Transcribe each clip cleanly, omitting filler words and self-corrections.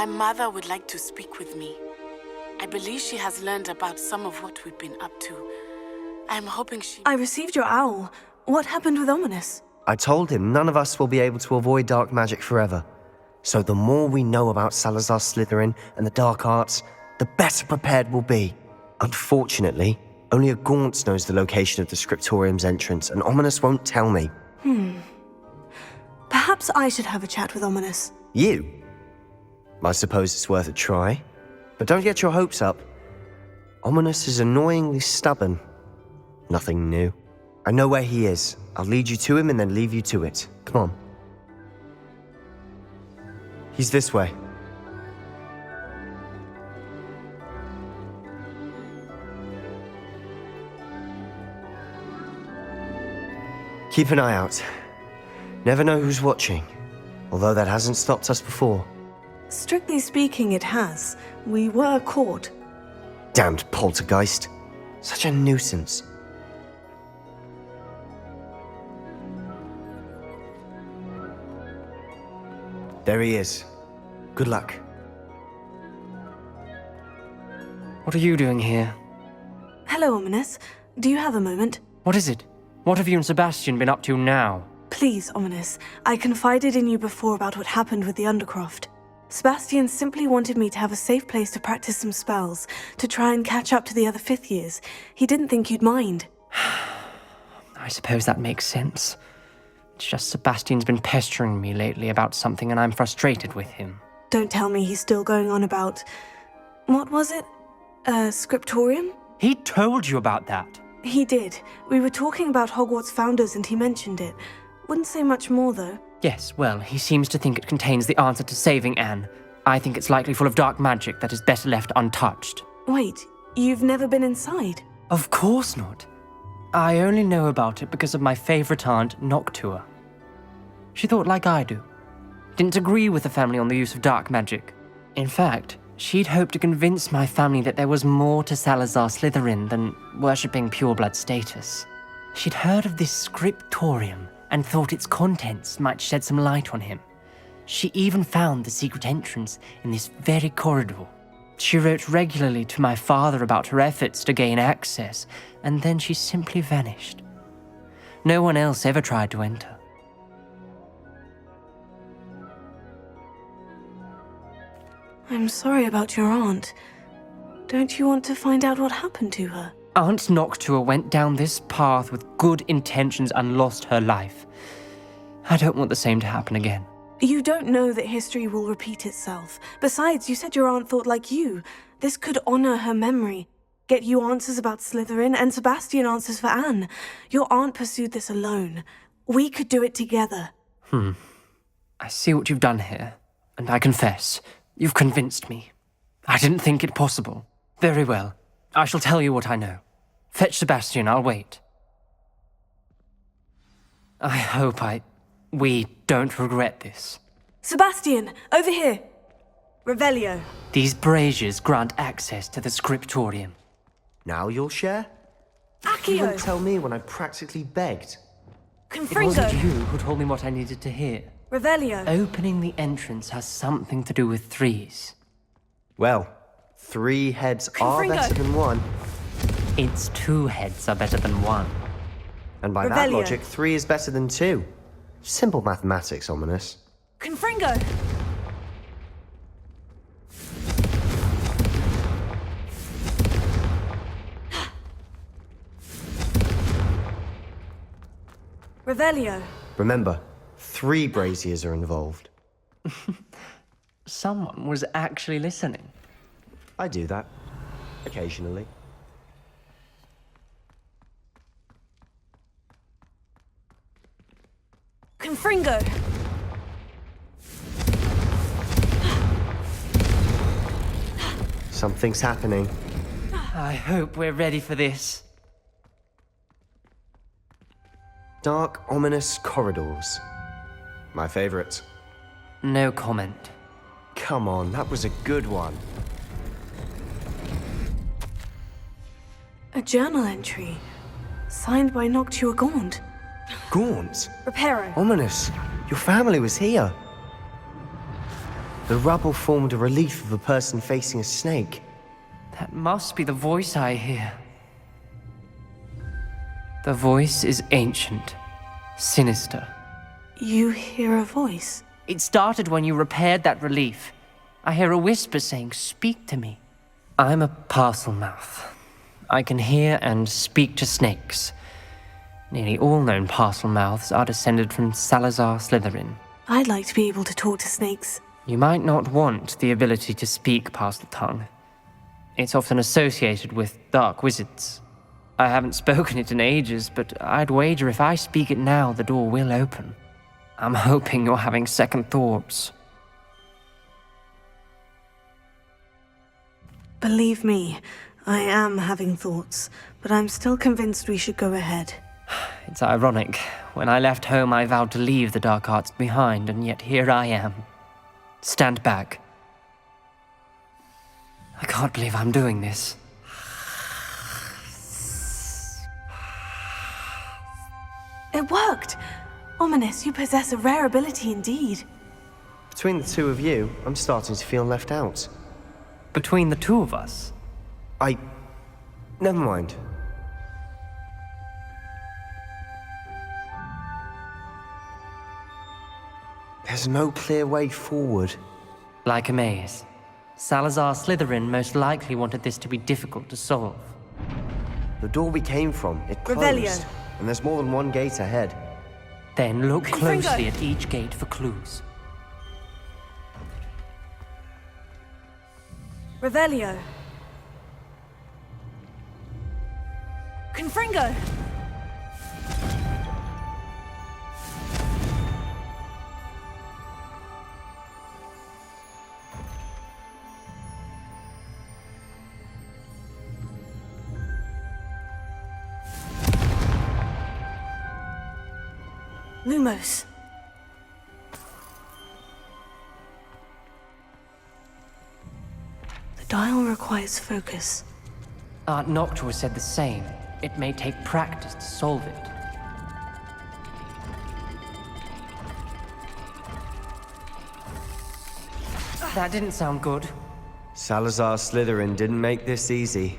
My mother would like to speak with me. I believe she has learned about some of what we've been up to. I'm hoping she... I received your owl. What happened with Ominous? I told him none of us will be able to avoid dark magic forever. So the more we know about Salazar Slytherin and the dark arts, the better prepared we'll be. Unfortunately, only a Gaunt knows the location of the Scriptorium's entrance, and Ominous won't tell me. Perhaps I should have a chat with Ominous. You? I suppose it's worth a try. But don't get your hopes up. Ominous is annoyingly stubborn. Nothing new. I know where he is. I'll lead you to him and then leave you to it. Come on. He's this way. Keep an eye out. Never know who's watching, although that hasn't stopped us before. Strictly speaking, it has. We were caught. Damned poltergeist. Such a nuisance. There he is. Good luck. What are you doing here? Hello, Ominous. Do you have a moment? What is it? What have you and Sebastian been up to now? Please, Ominous. I confided in you before about what happened with the Undercroft. Sebastian simply wanted me to have a safe place to practice some spells, to try and catch up to the other fifth years. He didn't think you'd mind. I suppose that makes sense. It's just Sebastian's been pestering me lately about something and I'm frustrated with him. Don't tell me he's still going on about... What was it? Scriptorium? He told you about that? He did. We were talking about Hogwarts founders and he mentioned it. Wouldn't say much more, though. Yes, well, he seems to think it contains the answer to saving Anne. I think it's likely full of dark magic that is better left untouched. Wait, you've never been inside? Of course not. I only know about it because of my favorite aunt, Noctua. She thought like I do. Didn't agree with the family on the use of dark magic. In fact, she'd hoped to convince my family that there was more to Salazar Slytherin than worshipping pureblood status. She'd heard of this scriptorium and thought its contents might shed some light on him. She even found the secret entrance in this very corridor. She wrote regularly to my father about her efforts to gain access, and then she simply vanished. No one else ever tried to enter. I'm sorry about your aunt. Don't you want to find out what happened to her? Aunt Noctua went down this path with good intentions and lost her life. I don't want the same to happen again. You don't know that history will repeat itself. Besides, you said your aunt thought like you. This could honor her memory. Get you answers about Slytherin, and Sebastian answers for Anne. Your aunt pursued this alone. We could do it together. I see what you've done here, and I confess, you've convinced me. I didn't think it possible. Very well. I shall tell you what I know. Fetch Sebastian, I'll wait. I hope we don't regret this. Sebastian, over here! Revelio. These braziers grant access to the scriptorium. Now you'll share? You Accio! wouldn't tell me when I practically begged. It wasn't Confringo! you who told me what I needed to hear. Revelio. Opening the entrance has something to do with threes. Well, 3 heads are Confringo. better than 1. Its 2 heads are better than 1. And by that Revelio. logic, 3 is better than 2. Simple mathematics, Ominous. Confringo! Revelio. Remember, 3 braziers are involved. Someone was actually listening. I do that. Occasionally. Confringo! Something's happening. I hope we're ready for this. Dark, ominous corridors. My favorite. No comment. Come on, that was a good one. A journal entry. Signed by Noctua Gaunt. Gaunt? Reparo. Ominous. Your family was here. The rubble formed a relief of a person facing a snake. That must be the voice I hear. The voice is ancient, sinister. You hear a voice? It started when you repaired that relief. I hear a whisper saying, "Speak to me." I'm a parcel mouth. I can hear and speak to snakes. Nearly all known parcel mouths are descended from Salazar Slytherin. I'd like to be able to talk to snakes. You might not want the ability to speak parcel tongue. It's often associated with dark wizards. I haven't spoken it in ages, but I'd wager if I speak it now, the door will open. I'm hoping you're having second thoughts. Believe me, I am having thoughts, but I'm still convinced we should go ahead. It's ironic. When I left home, I vowed to leave the dark arts behind, and yet here I am. Stand back. I can't believe I'm doing this. It worked! Ominous, you possess a rare ability indeed. Between the two of you, I'm starting to feel left out. Between the two of us? Never mind. There's no clear way forward. Like a maze. Salazar Slytherin most likely wanted this to be difficult to solve. The door we came from, it closed. Revelio. And there's more than one gate ahead. Then look Confringo. closely at each gate for clues. Revelio. Confringo! Lumos. The dial requires focus. Aunt Noctua said the same. It may take practice to solve it. That didn't sound good. Salazar Slytherin didn't make this easy.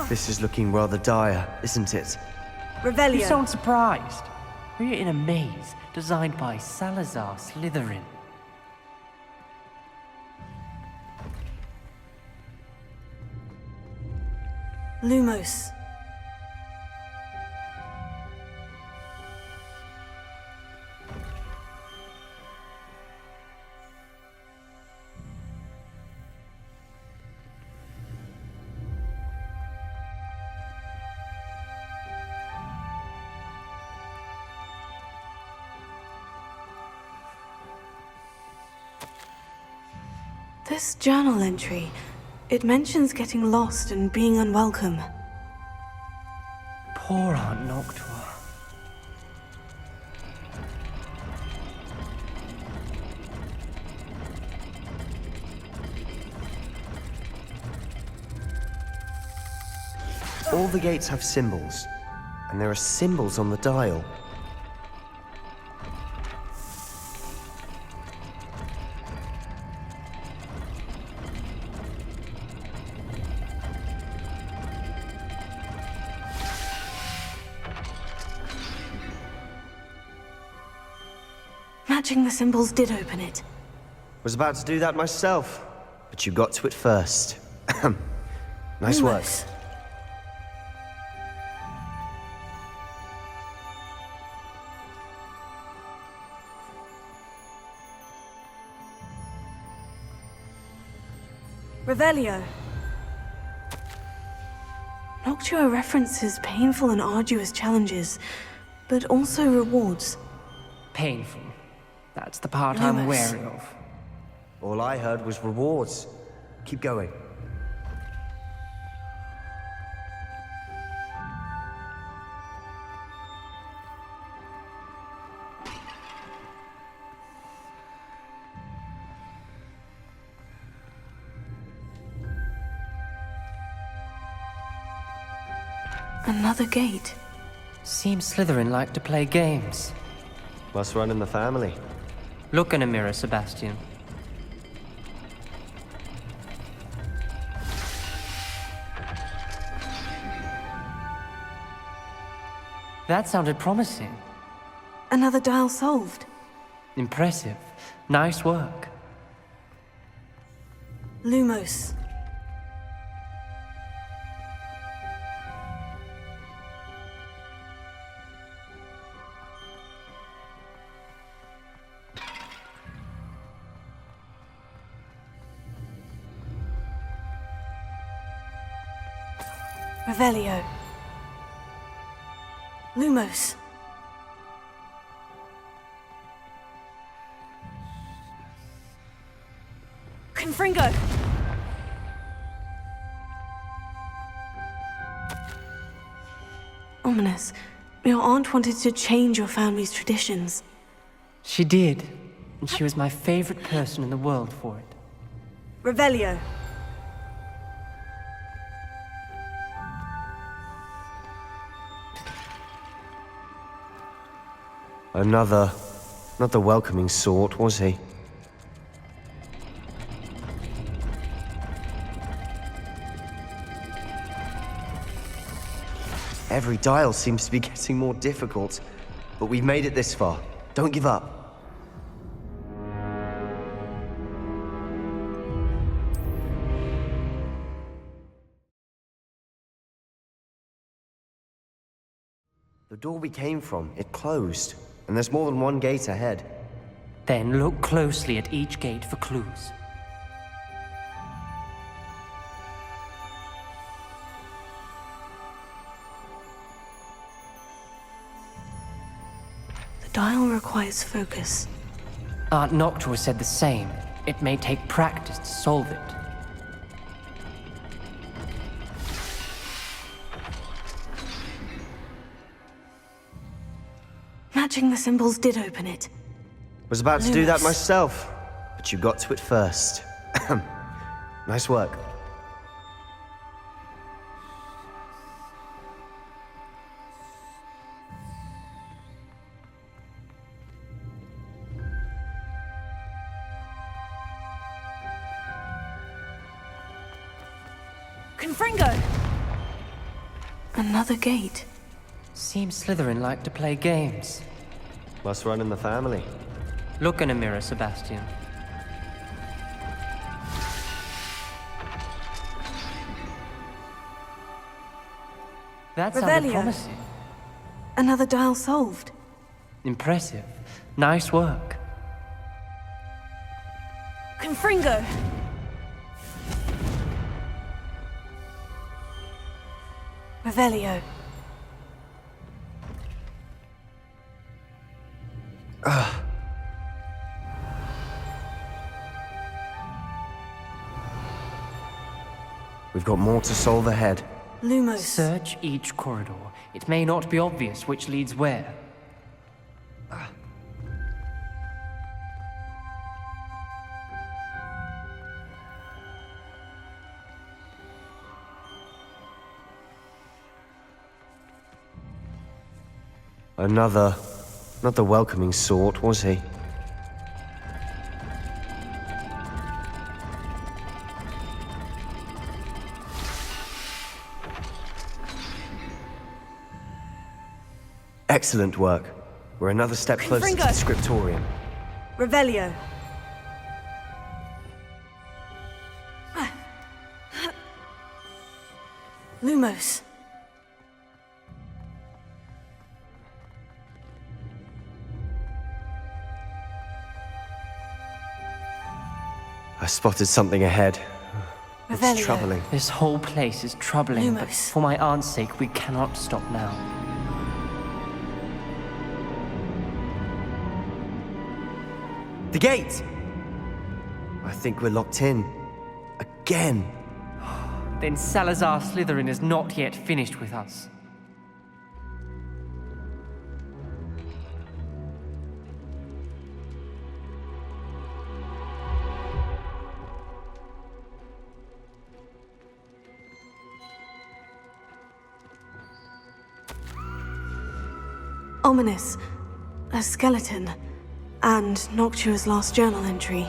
This is looking rather dire, isn't it? You Revelio. sound surprised. We're in a maze designed by Salazar Slytherin. Lumos. This journal entry, it mentions getting lost and being unwelcome. Poor Aunt Noctua. All the gates have symbols, and there are symbols on the dial. Matching the symbols did open it. Was about to do that myself, but you got to it first. Nice work. Lumos. Revelio. Noctua references painful and arduous challenges, but also rewards. Painful. That's the part I'm Lumos. wary of. All I heard was rewards. Keep going. Another gate. Seems Slytherin like to play games. Must run in the family. Look in a mirror, Sebastian. That sounded promising. Another dial solved. Impressive. Nice work. Lumos. Revelio. Lumos. Confringo. Ominous. Your aunt wanted to change your family's traditions. She did. And she was my favorite person in the world for it. Revelio. Another. Not the welcoming sort, was he? Every dial seems to be getting more difficult. But we've made it this far. Don't give up. The door we came from, it closed. And there's more than one gate ahead. Then look closely at each gate for clues. The dial requires focus. Aunt Noctua said the same. It may take practice to solve it. Matching the symbols did open it. Was about to do that Lumos. myself, but you got to it first. Nice work. Confringo! Another gate. Seems Slytherin like to play games. Must run in the family. Look in a mirror, Sebastian. That sounded Revelio. promising. Another dial solved. Impressive. Nice work. Confringo! Revelio. We've got more to solve ahead. Lumos. Search each corridor. It may not be obvious which leads where. Another. Not the welcoming sort, was he? Excellent work. We're another step closer to the Confringo. scriptorium. Revelio. Lumos. I spotted something ahead. It's Revelio. troubling. This whole place is troubling, but Lumos. for my aunt's sake, we cannot stop now. The gate! I think we're locked in. Again. Then Salazar Slytherin is not yet finished with us. Ominous. A skeleton. And Noctua's last journal entry.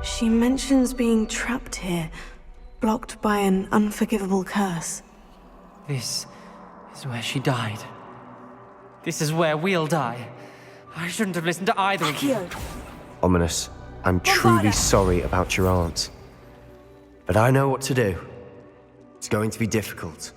She mentions being trapped here, blocked by an unforgivable curse. This is where she died. This is where we'll die. I shouldn't have listened to either of you. Accio, Ominous, I'm truly sorry about your aunt. But I know what to do. It's going to be difficult.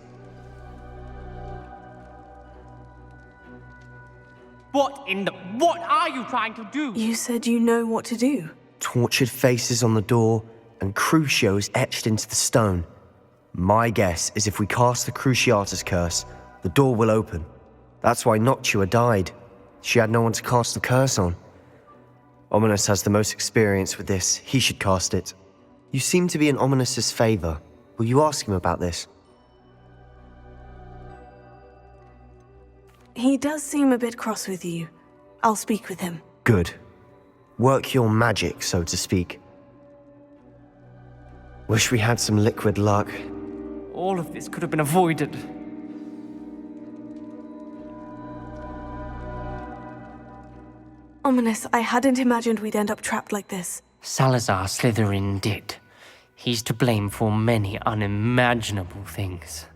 What are you trying to do? you said you know what to do. Tortured faces on the door, and Crucio's etched into the stone. My guess is if we cast the Cruciatus curse, the door will open. That's why Noctua died. She had no one to cast the curse on. Ominous has the most experience with this. He should cast it. You seem to be in Ominous's favor. Will you ask him about this? He does seem a bit cross with you. I'll speak with him. Good. Work your magic, so to speak. Wish we had some liquid luck. All of this could have been avoided. Ominous, I hadn't imagined we'd end up trapped like this. Salazar Slytherin did. He's to blame for many unimaginable things.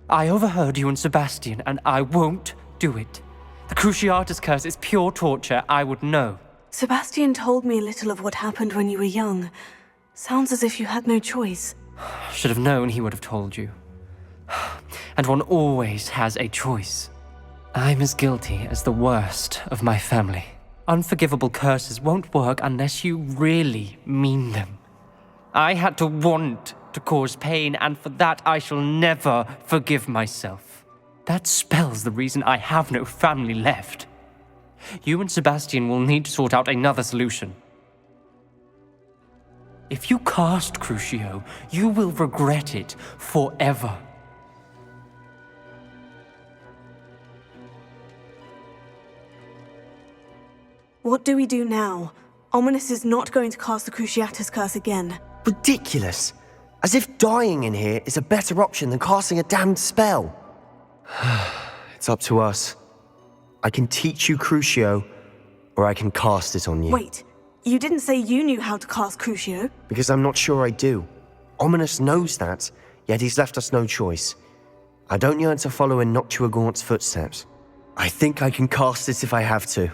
I overheard you and Sebastian, and I won't do it. The Cruciatus curse is pure torture, I would know. Sebastian told me a little of what happened when you were young. Sounds as if you had no choice. Should have known he would have told you. And one always has a choice. I'm as guilty as the worst of my family. Unforgivable curses won't work unless you really mean them. I had to want to cause pain, and for that I shall never forgive myself. That spells the reason I have no family left. You and Sebastian will need to sort out another solution. If you cast Crucio, you will regret it forever. What do we do now? Ominous is not going to cast the Cruciatus curse again. Ridiculous. As if dying in here is a better option than casting a damned spell. It's up to us. I can teach you Crucio, or I can cast it on you. Wait, you didn't say you knew how to cast Crucio? Because I'm not sure I do. Ominous knows that, yet he's left us no choice. I don't yearn to follow in Noctua Gaunt's footsteps. I think I can cast it if I have to.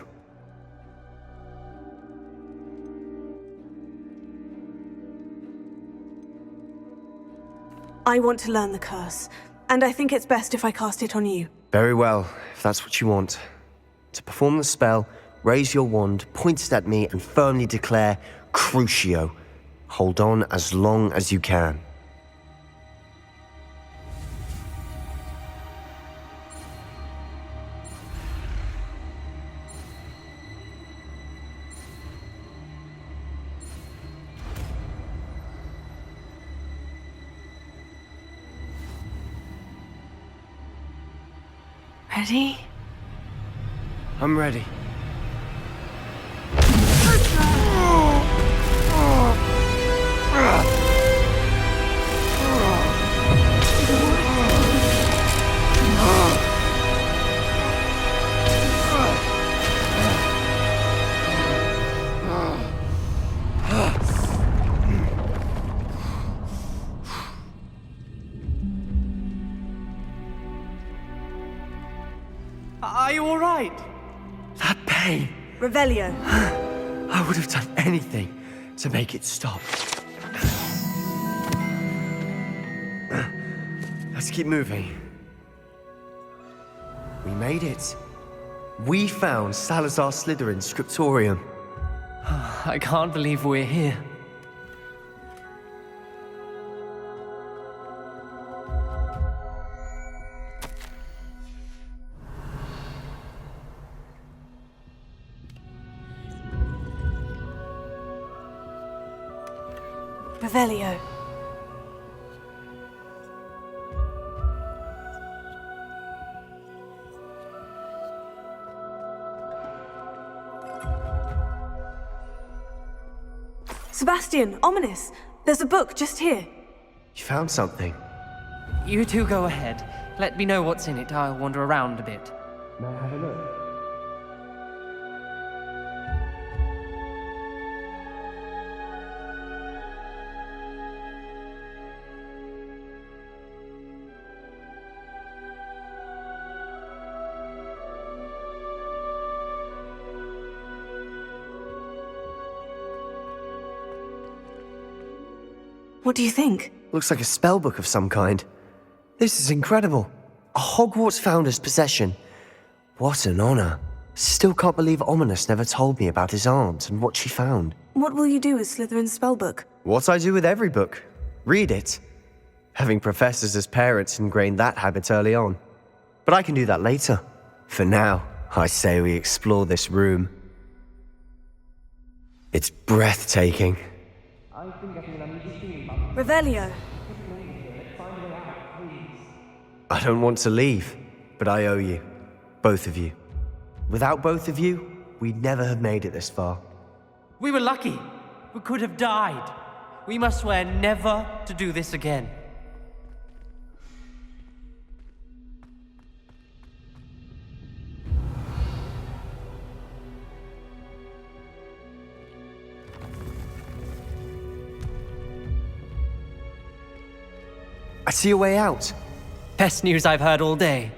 I want to learn the curse, and I think it's best if I cast it on you. Very well, if that's what you want. To perform the spell, raise your wand, point it at me, and firmly declare, Crucio. Hold on as long as you can. Ready? I'm ready. Are you all right? That pain. Revelio. I would have done anything to make it stop. Let's keep moving. We made it. We found Salazar Slytherin's scriptorium. I can't believe we're here. Revelio. Sebastian, Ominous, there's a book just here. You found something. You two go ahead. Let me know what's in it. I'll wander around a bit. May I have a look? What do you think? Looks like a spellbook of some kind. This is incredible. A Hogwarts founder's possession. What an honor. Still can't believe Ominous never told me about his aunt and what she found. What will you do with Slytherin's spellbook? What I do with every book. Read it. Having professors as parents ingrained that habit early on. But I can do that later. For now, I say we explore this room. It's breathtaking. Revelio. I don't want to leave, but I owe you. Both of you. Without both of you, we'd never have made it this far. We were lucky. We could have died. We must swear never to do this again. I see a way out. Best news I've heard all day.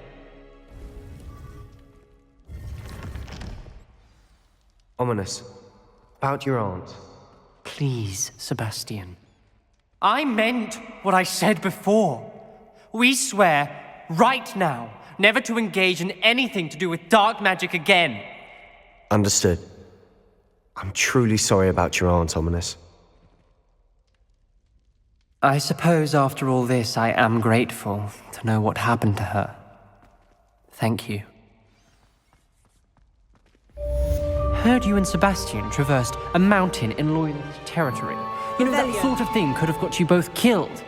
Ominous. About your aunt. Please, Sebastian. I meant what I said before. We swear, right now, never to engage in anything to do with dark magic again. Understood. I'm truly sorry about your aunt, Ominous. I suppose after all this, I am grateful to know what happened to her. Thank you. Heard you and Sebastian traversed a mountain in Loyalist territory. You know, that sort of thing could have got you both killed.